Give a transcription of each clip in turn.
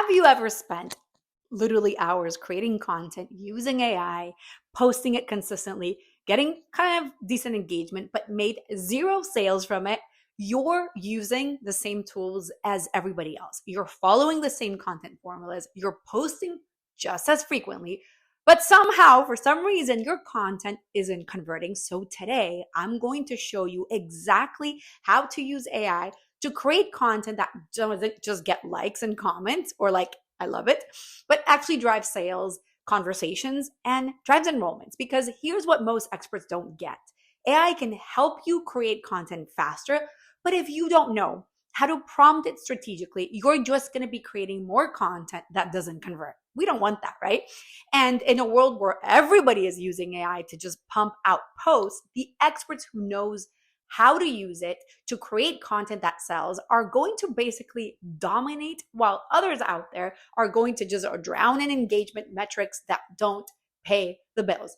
Have you ever spent literally hours creating content using AI, posting it consistently, getting kind of decent engagement, but made zero sales from it? You're using the same tools as everybody else. You're following the same content formulas. You're posting just as frequently, but somehow, for some reason, your content isn't converting. So today, I'm going to show you exactly how to use AI to create content that doesn't just get likes and comments or like, I love it, but actually drives sales, conversations, and drives enrollments. Because here's what most experts don't get. AI can help you create content faster, but if you don't know how to prompt it strategically, you're just going to be creating more content that doesn't convert. We don't want that, right? And in a world where everybody is using AI to just pump out posts, the experts who knows how to use it to create content that sells are going to basically dominate, while others out there are going to just drown in engagement metrics that don't pay the bills.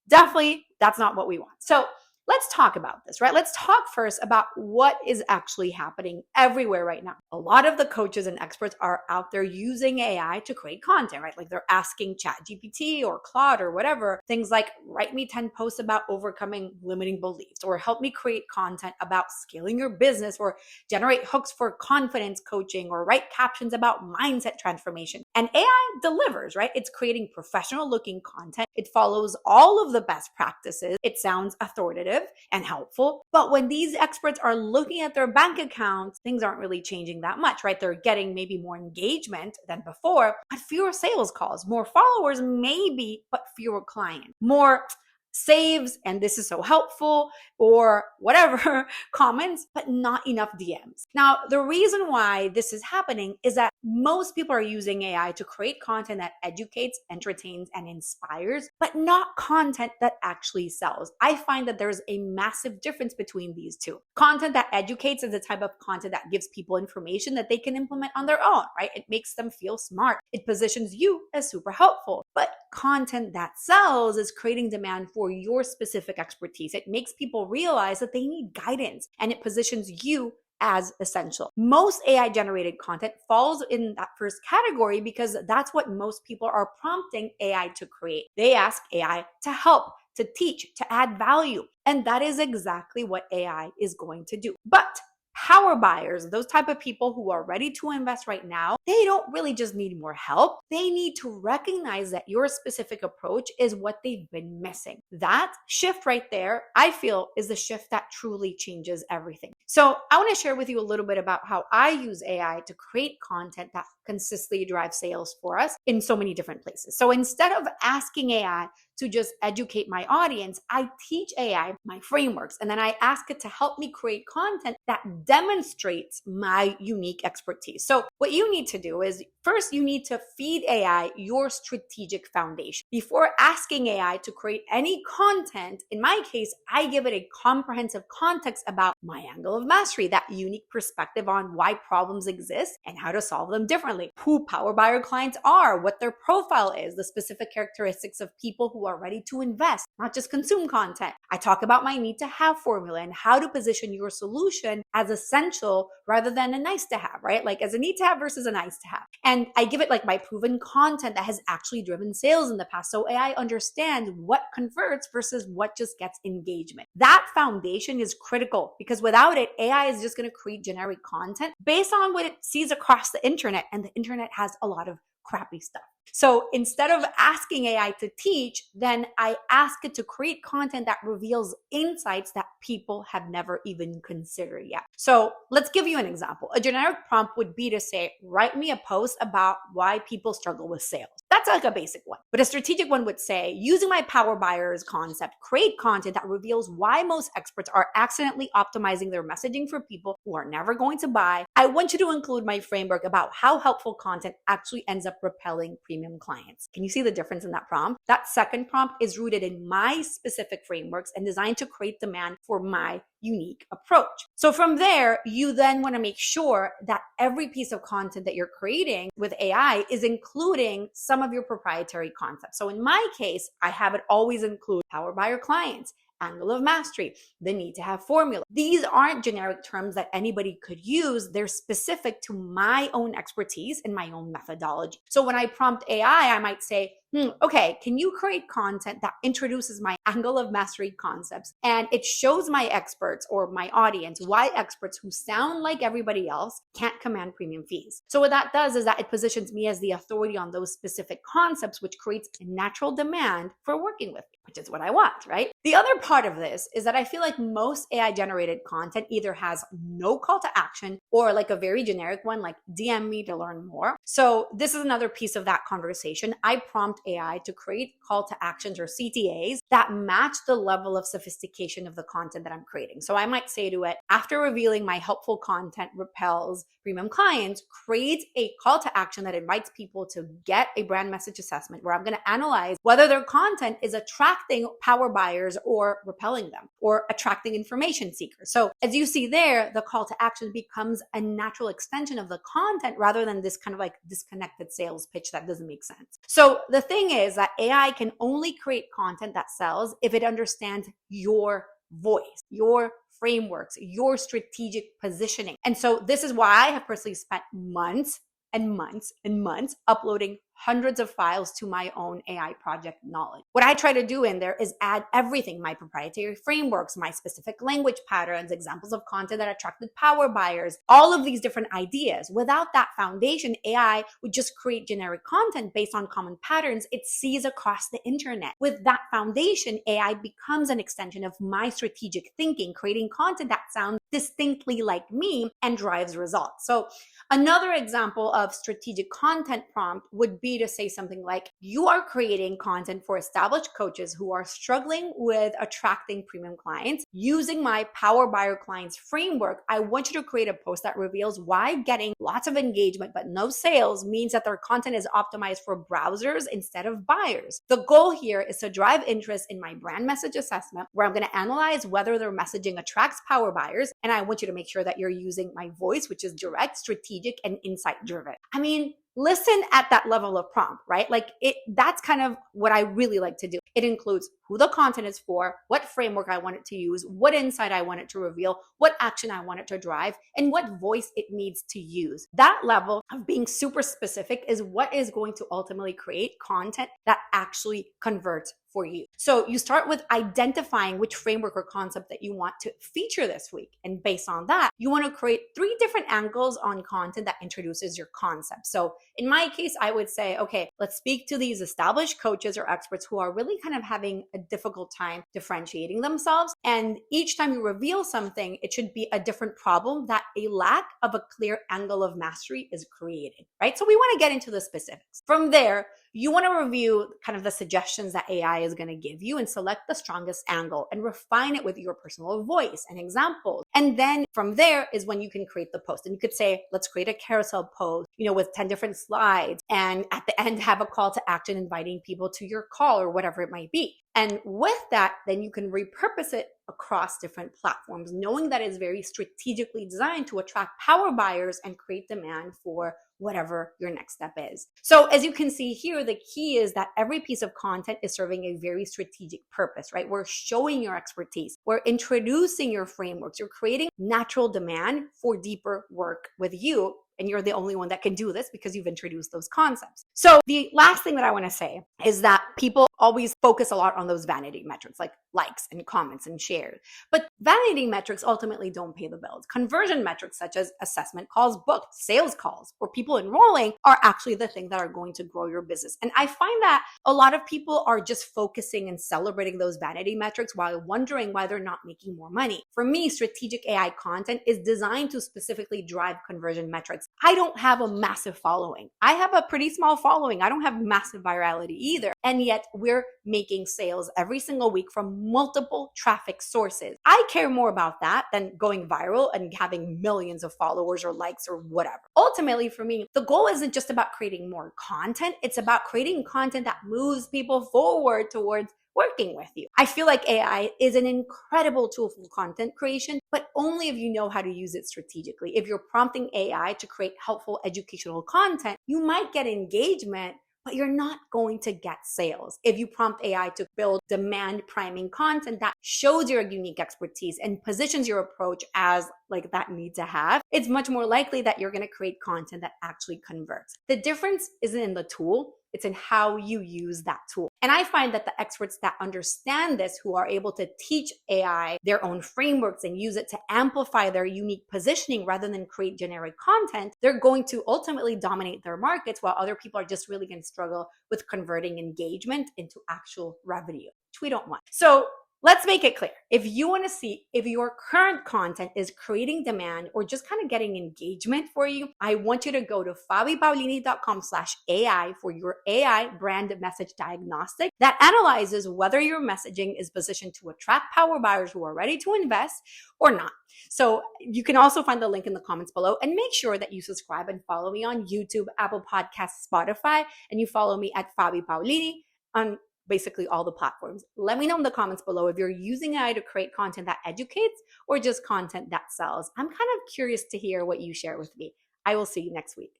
Definitely, that's not what we want. So let's talk about this, right? Let's talk first about what is actually happening everywhere right now. A lot of the coaches and experts are out there using AI to create content, right? Like they're asking ChatGPT or Claude or whatever, things like write me 10 posts about overcoming limiting beliefs, or help me create content about scaling your business, or generate hooks for confidence coaching, or write captions about mindset transformation. And AI delivers, right? It's creating professional looking content. It follows all of the best practices. It sounds authoritative and helpful. But when these experts are looking at their bank accounts, things aren't really changing that much, right? They're getting maybe more engagement than before, but fewer sales calls, more followers, maybe, but fewer clients, more saves, and this is so helpful, or whatever comments, but not enough DMs. Now, the reason why this is happening is that most people are using AI to create content that educates, entertains, and inspires, but not content that actually sells. I find that there's a massive difference between these two. Content that educates is the type of content that gives people information that they can implement on their own, right? It makes them feel smart. It positions you as super helpful. But content that sells is creating demand for your specific expertise. It makes people realize that they need guidance, and it positions you as essential. Most AI generated content falls in that first category because that's what most people are prompting AI to create. They ask AI to help, to teach, to add value. And that is exactly what AI is going to do. But power buyers, those type of people who are ready to invest right now, they don't really just need more help. They need to recognize that your specific approach is what they've been missing. That shift right there, I feel, is the shift that truly changes everything. So I want to share with you a little bit about how I use AI to create content that consistently drives sales for us in so many different places. So instead of asking AI to just educate my audience, I teach AI my frameworks, and then I ask it to help me create content that demonstrates my unique expertise. So what you need to do is first you need to feed AI your strategic foundation. Before asking AI to create any content, in my case, I give it a comprehensive context about my angle of mastery, that unique perspective on why problems exist and how to solve them differently, who power buyer clients are, what their profile is, the specific characteristics of people who are ready to invest, not just consume content. I talk about my need to have formula and how to position your solution as essential rather than a nice to have, right? Like as a need to have versus a nice to have. And I give it like my proven content that has actually driven sales in the past. So AI understands what converts versus what just gets engagement. That foundation is critical because without it, AI is just going to create generic content based on what it sees across the internet. And the internet has a lot of crappy stuff. So instead of asking AI to teach, then I ask it to create content that reveals insights that people have never even considered yet. So let's give you an example. A generic prompt would be to say, write me a post about why people struggle with sales. That's like a basic one. But a strategic one would say, using my power buyers concept, create content that reveals why most experts are accidentally optimizing their messaging for people who are never going to buy. I want you to include my framework about how helpful content actually ends up repelling premium clients. Can you see the difference in that prompt? That second prompt is rooted in my specific frameworks and designed to create demand for my unique approach. So from there, you then want to make sure that every piece of content that you're creating with AI is including some of your proprietary concepts. So in my case, I have it always include power buyer clients, angle of mastery, the need to have formula. These aren't generic terms that anybody could use. They're specific to my own expertise and my own methodology. So when I prompt AI, I might say, okay, can you create content that introduces my angle of mastery concepts and it shows my experts or my audience why experts who sound like everybody else can't command premium fees. So what that does is that it positions me as the authority on those specific concepts, which creates a natural demand for working with me, which is what I want, right? The other part of this is that I feel like most AI generated content either has no call to action or like a very generic one, like DM me to learn more. So this is another piece of that conversation. I prompt AI to create call to actions or CTAs that match the level of sophistication of the content that I'm creating. So I might say to it, after revealing my helpful content repels premium clients, create a call to action that invites people to get a brand message assessment where I'm going to analyze whether their content is attracting power buyers or repelling them or attracting information seekers. So as you see there, the call to action becomes a natural extension of the content rather than this kind of like disconnected sales pitch that doesn't make sense. So the thing is that AI can only create content that sells if it understands your voice, your frameworks, your strategic positioning. And so this is why I have personally spent months and months and months uploading hundreds of files to my own AI project knowledge. What I try to do in there is add everything, my proprietary frameworks, my specific language patterns, examples of content that attracted power buyers, all of these different ideas. Without that foundation, AI would just create generic content based on common patterns it sees across the internet. With that foundation, AI becomes an extension of my strategic thinking, creating content that sounds distinctly like me and drives results. So another example of strategic content prompt would be to say something like, you are creating content for established coaches who are struggling with attracting premium clients. Using my Power Buyer Clients framework, I want you to create a post that reveals why getting lots of engagement but no sales means that their content is optimized for browsers instead of buyers. The goal here is to drive interest in my brand message assessment, where I'm going to analyze whether their messaging attracts power buyers. And I want you to make sure that you're using my voice, which is direct, strategic, and insight driven. I mean, listen at that level of prompt, right? Like that's kind of what I really like to do. It includes who the content is for, what framework I want it to use, what insight I want it to reveal, what action I want it to drive, and what voice it needs to use. That level of being super specific is what is going to ultimately create content that actually converts for you. So you start with identifying which framework or concept that you want to feature this week. And based on that, you want to create 3 different angles on content that introduces your concept. So in my case, I would say, okay, let's speak to these established coaches or experts who are really kind of having a difficult time differentiating themselves. And each time you reveal something, it should be a different problem that a lack of a clear angle of mastery is creating, right? So we want to get into the specifics. From there, you want to review kind of the suggestions that AI is going to give you and select the strongest angle and refine it with your personal voice and examples. And then from there is when you can create the post. And you could say, let's create a carousel post, with 10 different slides. And at the end, have a call to action inviting people to your call or whatever it might be. And with that, then you can repurpose it across different platforms, knowing that it's very strategically designed to attract power buyers and create demand for whatever your next step is. So as you can see here, the key is that every piece of content is serving a very strategic purpose, right? We're showing your expertise. We're introducing your frameworks. You're creating natural demand for deeper work with you. And you're the only one that can do this because you've introduced those concepts. So the last thing that I want to say is that people always focus a lot on those vanity metrics like likes and comments and shares. But vanity metrics ultimately don't pay the bills. Conversion metrics such as assessment calls booked, sales calls, or people enrolling are actually the thing that are going to grow your business. And I find that a lot of people are just focusing and celebrating those vanity metrics while wondering why they're not making more money. For me, strategic AI content is designed to specifically drive conversion metrics. I don't have a massive following. I have a pretty small following. I don't have massive virality either. And yet we're making sales every single week from multiple traffic sources. I care more about that than going viral and having millions of followers or likes or whatever. Ultimately, for me, the goal isn't just about creating more content. It's about creating content that moves people forward towards working with you. I feel like AI is an incredible tool for content creation, but only if you know how to use it strategically. If you're prompting AI to create helpful educational content, you might get engagement, but you're not going to get sales. If you prompt AI to build demand priming content that shows your unique expertise and positions your approach as like that need to have, it's much more likely that you're going to create content that actually converts. The difference isn't in the tool, it's in how you use that tool. And I find that the experts that understand this, who are able to teach AI their own frameworks and use it to amplify their unique positioning rather than create generic content, they're going to ultimately dominate their markets, while other people are just really going to struggle with converting engagement into actual revenue, which we don't want. So let's make it clear. If you want to see if your current content is creating demand or just kind of getting engagement for you, I want you to go to fabipaolini.com/AI for your AI brand message diagnostic that analyzes whether your messaging is positioned to attract power buyers who are ready to invest or not. So you can also find the link in the comments below, and make sure that you subscribe and follow me on YouTube, Apple Podcasts, Spotify, and you follow me at Fabi Paolini on basically all the platforms. Let me know in the comments below if you're using AI to create content that educates or just content that sells. I'm kind of curious to hear what you share with me. I will see you next week.